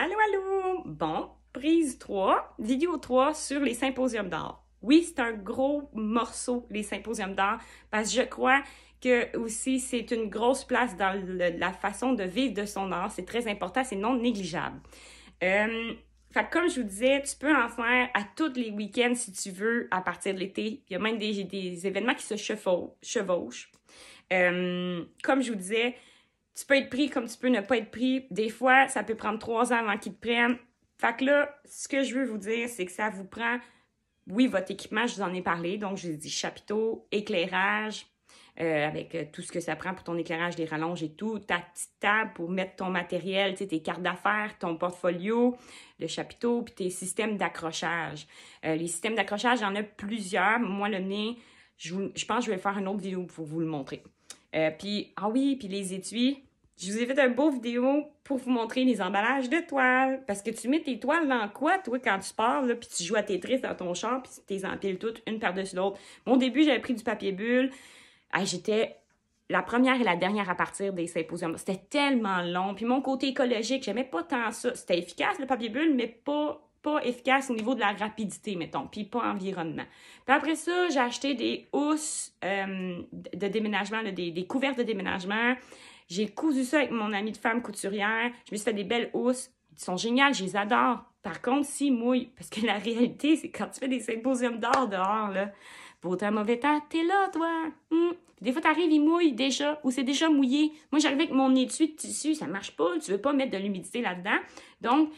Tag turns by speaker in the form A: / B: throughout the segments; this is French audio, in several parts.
A: Allô, allô! Bon, prise 3, vidéo 3 sur les symposiums d'art. Oui, c'est un gros morceau, les symposiums d'art, parce que je crois que aussi c'est une grosse place dans la façon de vivre de son art. C'est très important, c'est non négligeable. Fait que comme je vous disais, tu peux en faire à tous les week-ends si tu veux à partir de l'été. Il y a même des événements qui se chevauchent. Comme je vous disais, tu peux être pris comme tu peux ne pas être pris. Des fois, ça peut prendre 3 ans avant qu'ils te prennent. Fait que là, ce que je veux vous dire, c'est que ça vous prend, oui, votre équipement, je vous en ai parlé. Donc, je vous ai dit chapiteau, éclairage, avec tout ce que ça prend pour ton éclairage, les rallonges et tout, ta petite table pour mettre ton matériel, tu sais, tes cartes d'affaires, ton portfolio, le chapiteau, puis tes systèmes d'accrochage. Les systèmes d'accrochage, il y en a plusieurs. Moi, le mien, je pense que je vais faire une autre vidéo pour vous le montrer. Puis les étuis. Je vous ai fait un beau vidéo pour vous montrer les emballages de toiles. Parce que tu mets tes toiles dans quoi, toi, quand tu pars, là, puis tu joues à Tetris dans ton char, puis tu les empiles toutes, une par-dessus l'autre. Mon début, j'avais pris du papier bulle. J'étais la première et la dernière à partir des symposiums. C'était tellement long. Puis mon côté écologique, j'aimais pas tant ça. C'était efficace, le papier bulle, mais pas efficace au niveau de la rapidité, mettons, puis pas environnement. Puis après ça, j'ai acheté des housses de déménagement, là, des couvertes de déménagement. J'ai cousu ça avec mon amie de femme couturière. Je me suis fait des belles housses. Ils sont géniales, je les adore. Par contre, s'ils mouillent, parce que la réalité, c'est quand tu fais des symposiums d'art dehors, là, beau temps, mauvais temps, t'es là, toi. Des fois, t'arrives, il mouille déjà, ou c'est déjà mouillé. Moi, j'arrive avec mon étui de tissu, ça marche pas. Tu veux pas mettre de l'humidité là-dedans. Donc,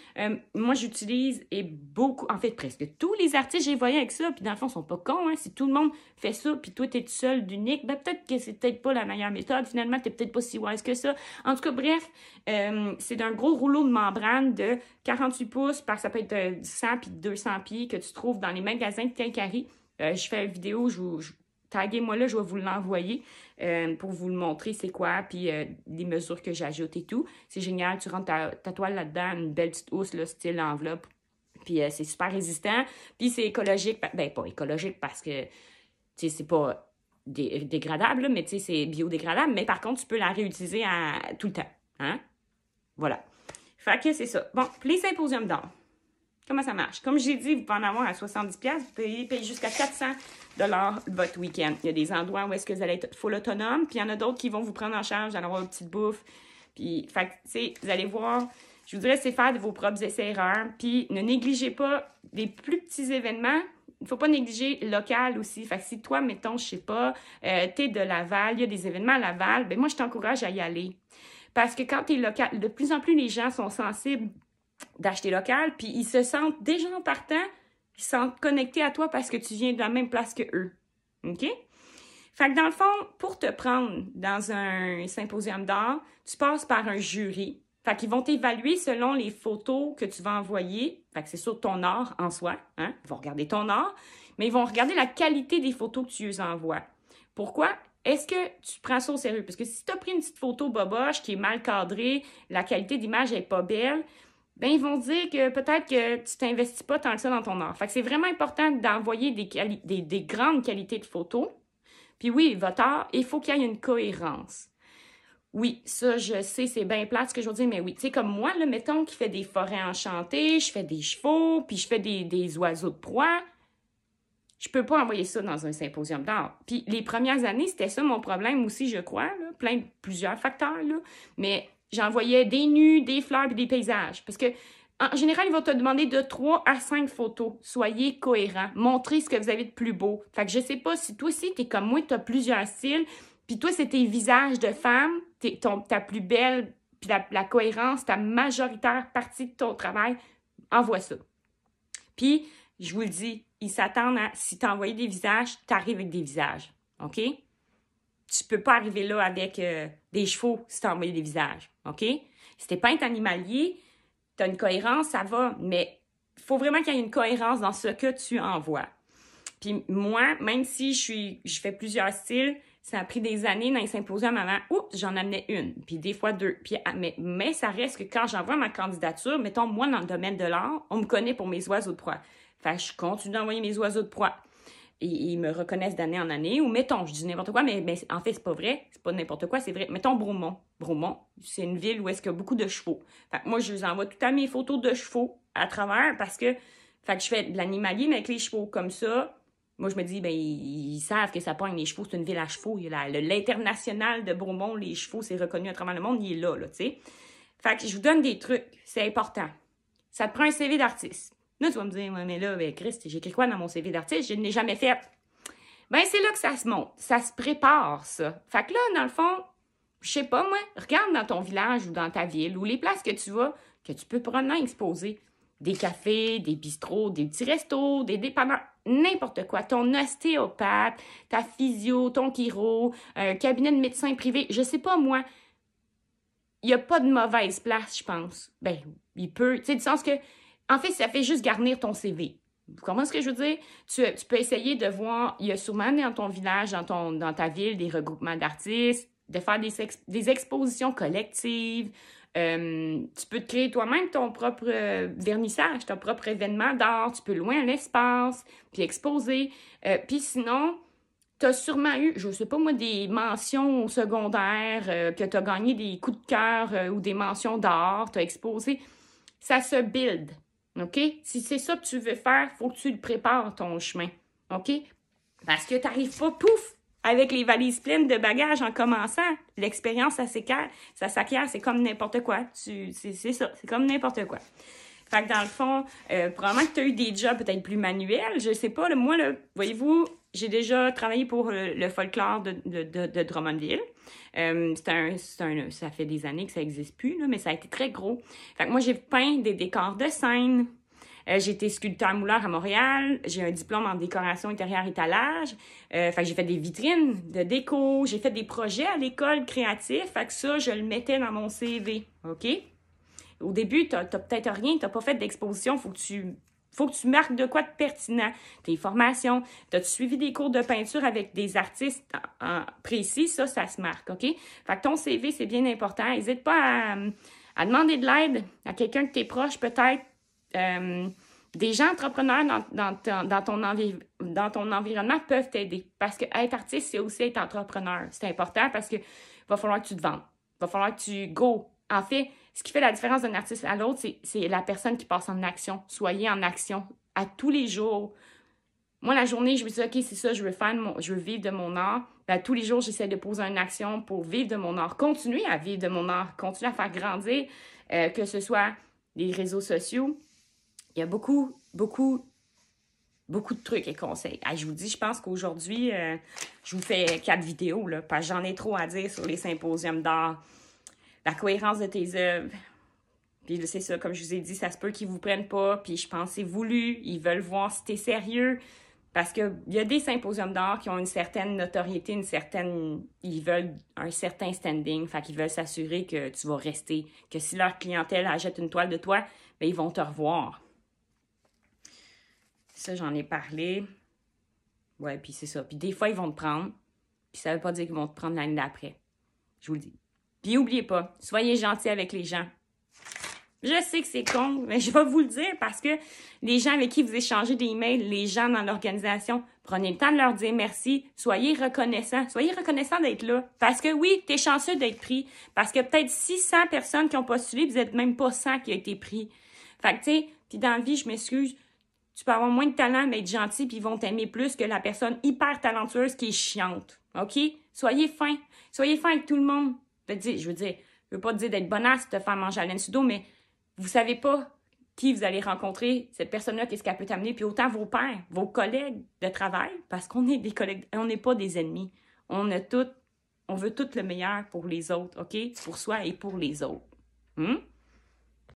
A: moi, j'utilise, et beaucoup, en fait, presque tous les artistes, j'ai voyé avec ça, puis dans le fond, ils sont pas cons, hein. Si tout le monde fait ça, puis toi, t'es tout seul d'unique, ben peut-être que c'est peut-être pas la meilleure méthode. Finalement, t'es peut-être pas si wise que ça. En tout cas, bref, c'est un gros rouleau de membrane de 48 pouces, parce que ça peut être 100 puis 200 pieds que tu trouves dans les magasins de quincaillerie. Je fais une vidéo, taguez-moi là, je vais vous l'envoyer pour vous le montrer c'est quoi, puis les mesures que j'ajoute et tout. C'est génial, tu rentres ta toile là-dedans, une belle petite housse, là, style enveloppe, puis c'est super résistant, puis c'est écologique, ben pas écologique parce que, tu sais, c'est pas dégradable, là, mais tu sais, c'est biodégradable, mais par contre, tu peux la réutiliser tout le temps, hein? Voilà. Fait que c'est ça. Bon, les symposiums d'art. Comment ça marche? Comme j'ai dit, vous pouvez en avoir à 70$, vous pouvez payer jusqu'à 400$ votre week-end. Il y a des endroits où est-ce que vous allez être full autonome, puis il y en a d'autres qui vont vous prendre en charge, d'aller avoir une petite bouffe. Puis, fait que, tu sais, vous allez voir, je vous dirais, c'est faire de vos propres essais-erreurs. Puis, ne négligez pas les plus petits événements. Il ne faut pas négliger local aussi. Fait que si toi, mettons, je sais pas, t'es de Laval, il y a des événements à Laval, ben moi, je t'encourage à y aller. Parce que quand t'es local, de plus en plus, les gens sont sensibles d'acheter local, puis ils se sentent déjà en partant, ils se sentent connectés à toi parce que tu viens de la même place que eux. OK? Fait que dans le fond, pour te prendre dans un symposium d'art, tu passes par un jury. Fait qu'ils vont t'évaluer selon les photos que tu vas envoyer. Fait que c'est sur ton art en soi, hein? Ils vont regarder ton art, mais ils vont regarder la qualité des photos que tu les envoies. Pourquoi? Est-ce que tu prends ça au sérieux? Parce que si tu as pris une petite photo boboche qui est mal cadrée, la qualité d'image n'est pas belle, ben ils vont dire que peut-être que tu t'investis pas tant que ça dans ton art. Fait que c'est vraiment important d'envoyer des grandes qualités de photos. Puis oui, votre art, il faut qu'il y ait une cohérence. Oui, ça, je sais, c'est bien plate ce que je veux dire, mais oui. Tu sais, comme moi, là, mettons, qui fait des forêts enchantées, je fais des chevaux, puis je fais des oiseaux de proie. Je peux pas envoyer ça dans un symposium d'art. Puis les premières années, c'était ça mon problème aussi, je crois, là, plusieurs facteurs, là. Mais j'envoyais des nus, des fleurs et des paysages. Parce que, en général, ils vont te demander de 3 à 5 photos. Soyez cohérents. Montrez ce que vous avez de plus beau. Fait que je sais pas si toi aussi, t'es comme moi, t'as plusieurs styles. Puis toi, c'est tes visages de femme, ta plus belle, puis la cohérence, ta majoritaire partie de ton travail. Envoie ça. Puis, je vous le dis, ils s'attendent à, si tu as envoyé des visages, tu arrives avec des visages. OK? Tu peux pas arriver là avec des chevaux si tu as envoyé des visages. OK? Si t'es pas un animalier, tu as une cohérence, ça va, mais il faut vraiment qu'il y ait une cohérence dans ce que tu envoies. Puis moi, même si je fais plusieurs styles, ça a pris des années dans les symposiums avant. Oups, j'en amenais une, puis des fois 2. Puis, mais ça reste que quand j'envoie ma candidature, mettons, moi, dans le domaine de l'art, on me connaît pour mes oiseaux de proie. Fait que je continue d'envoyer mes oiseaux de proie. ils me reconnaissent d'année en année. Ou mettons, je dis n'importe quoi, mais en fait, c'est pas vrai. C'est pas n'importe quoi, c'est vrai. Mettons Bromont. Bromont, c'est une ville où est-ce qu'il y a beaucoup de chevaux. Fait que moi, je les envoie tout à mes photos de chevaux à travers parce que, fait que je fais de l'animalier, mais avec les chevaux comme ça. Moi, je me dis, ben, ils savent que ça pogne les chevaux, c'est une ville à chevaux. Il y a l'international de Bromont, les chevaux, c'est reconnu à travers le monde, il est là, tu sais. Fait que je vous donne des trucs, c'est important. Ça te prend un CV d'artiste. Là, tu vas me dire, ouais, mais là, ben, Christ, j'ai écrit quoi dans mon CV d'artiste? Je ne l'ai jamais fait. Ben, c'est là que ça se monte. Ça se prépare, ça. Fait que là, dans le fond, je sais pas, moi, regarde dans ton village ou dans ta ville ou les places que tu vas, que tu peux probablement exposer. Des cafés, des bistrots, des petits restos, des dépanneurs, n'importe quoi. Ton ostéopathe, ta physio, ton chiro, un cabinet de médecin privé, je sais pas, moi. Il n'y a pas de mauvaise place, je pense. Ben, il peut, tu sais, du sens que, en fait, ça fait juste garnir ton CV. Vous comprenez ce que je veux dire? Tu peux essayer de voir, il y a sûrement dans ton village, dans ta ville, des regroupements d'artistes, de faire des expositions collectives. Tu peux te créer toi-même ton propre vernissage, ton propre événement d'art. Tu peux louer un espace, puis exposer. Puis sinon, tu as sûrement eu, je sais pas moi, des mentions au secondaire, que tu as gagné des coups de cœur ou des mentions d'art, tu as exposé. Ça se build, OK? Si c'est ça que tu veux faire, il faut que tu le prépares, ton chemin, OK? Parce que tu n'arrives pas, pouf, avec les valises pleines de bagages en commençant. L'expérience, ça s'acquiert, c'est comme n'importe quoi. C'est ça, c'est comme n'importe quoi. Fait que dans le fond, probablement que tu as eu des jobs peut-être plus manuels, je sais pas. Là, moi, là, voyez-vous, j'ai déjà travaillé pour le folklore de Drummondville. Ça fait des années que ça n'existe plus, là, mais ça a été très gros. Fait que moi, j'ai peint des décors de scène. J'ai été sculpteur-mouleur à Montréal. J'ai un diplôme en décoration intérieure étalage. Fait que j'ai fait des vitrines de déco. J'ai fait des projets à l'école créative. Fait que ça, je le mettais dans mon CV. OK? Au début, t'as peut-être rien, t'as pas fait d'exposition, faut que tu marques de quoi de pertinent. Tes formations, t'as suivi des cours de peinture avec des artistes précis, ça se marque, OK? Fait que ton CV, c'est bien important. N'hésite pas à demander de l'aide à quelqu'un que t'es proche, peut-être. Des gens entrepreneurs dans ton environnement peuvent t'aider. Parce que être artiste, c'est aussi être entrepreneur. C'est important parce que va falloir que tu te vendes. Va falloir que tu go. En fait, ce qui fait la différence d'un artiste à l'autre, c'est la personne qui passe en action. Soyez en action à tous les jours. Moi, la journée, je me dis, OK, c'est ça, je veux vivre de mon art. Ben, tous les jours, j'essaie de poser une action pour vivre de mon art. Continuer à vivre de mon art. Continuer à faire grandir, que ce soit les réseaux sociaux. Il y a beaucoup de trucs et conseils. Je vous dis, je pense qu'aujourd'hui, je vous fais 4 vidéos, là, parce que j'en ai trop à dire sur les symposiums d'art, la cohérence de tes œuvres. Puis c'est ça, comme je vous ai dit, ça se peut qu'ils vous prennent pas, puis je pense que c'est voulu. Ils veulent voir si t'es sérieux, parce qu'il y a des symposiums d'art qui ont une certaine notoriété, ils veulent un certain standing, fait qu'ils veulent s'assurer que tu vas rester, que si leur clientèle achète une toile de toi, bien, ils vont te revoir. Ça, j'en ai parlé. Ouais, puis c'est ça. Puis des fois, ils vont te prendre. Puis ça veut pas dire qu'ils vont te prendre l'année d'après. Je vous le dis. Puis n'oubliez pas, soyez gentils avec les gens. Je sais que c'est con, mais je vais vous le dire parce que les gens avec qui vous échangez des emails, les gens dans l'organisation, prenez le temps de leur dire merci. Soyez reconnaissants. Soyez reconnaissants d'être là. Parce que oui, t'es chanceux d'être pris. Parce que peut-être 600 personnes qui ont postulé, vous êtes même pas 100 qui ont été pris. Fait que tu sais, puis dans la vie, je m'excuse, tu peux avoir moins de talent, mais être gentil, puis ils vont t'aimer plus que la personne hyper talentueuse qui est chiante. OK? Soyez fin. Soyez fin avec tout le monde. Je veux pas te dire d'être bonasse, de te faire manger à laine sur dos, mais vous savez pas qui vous allez rencontrer, cette personne-là, qu'est-ce qu'elle peut t'amener, puis autant vos pairs, vos collègues de travail, parce qu'on est des collègues, on n'est pas des ennemis. On veut tout le meilleur pour les autres, OK? Pour soi et pour les autres.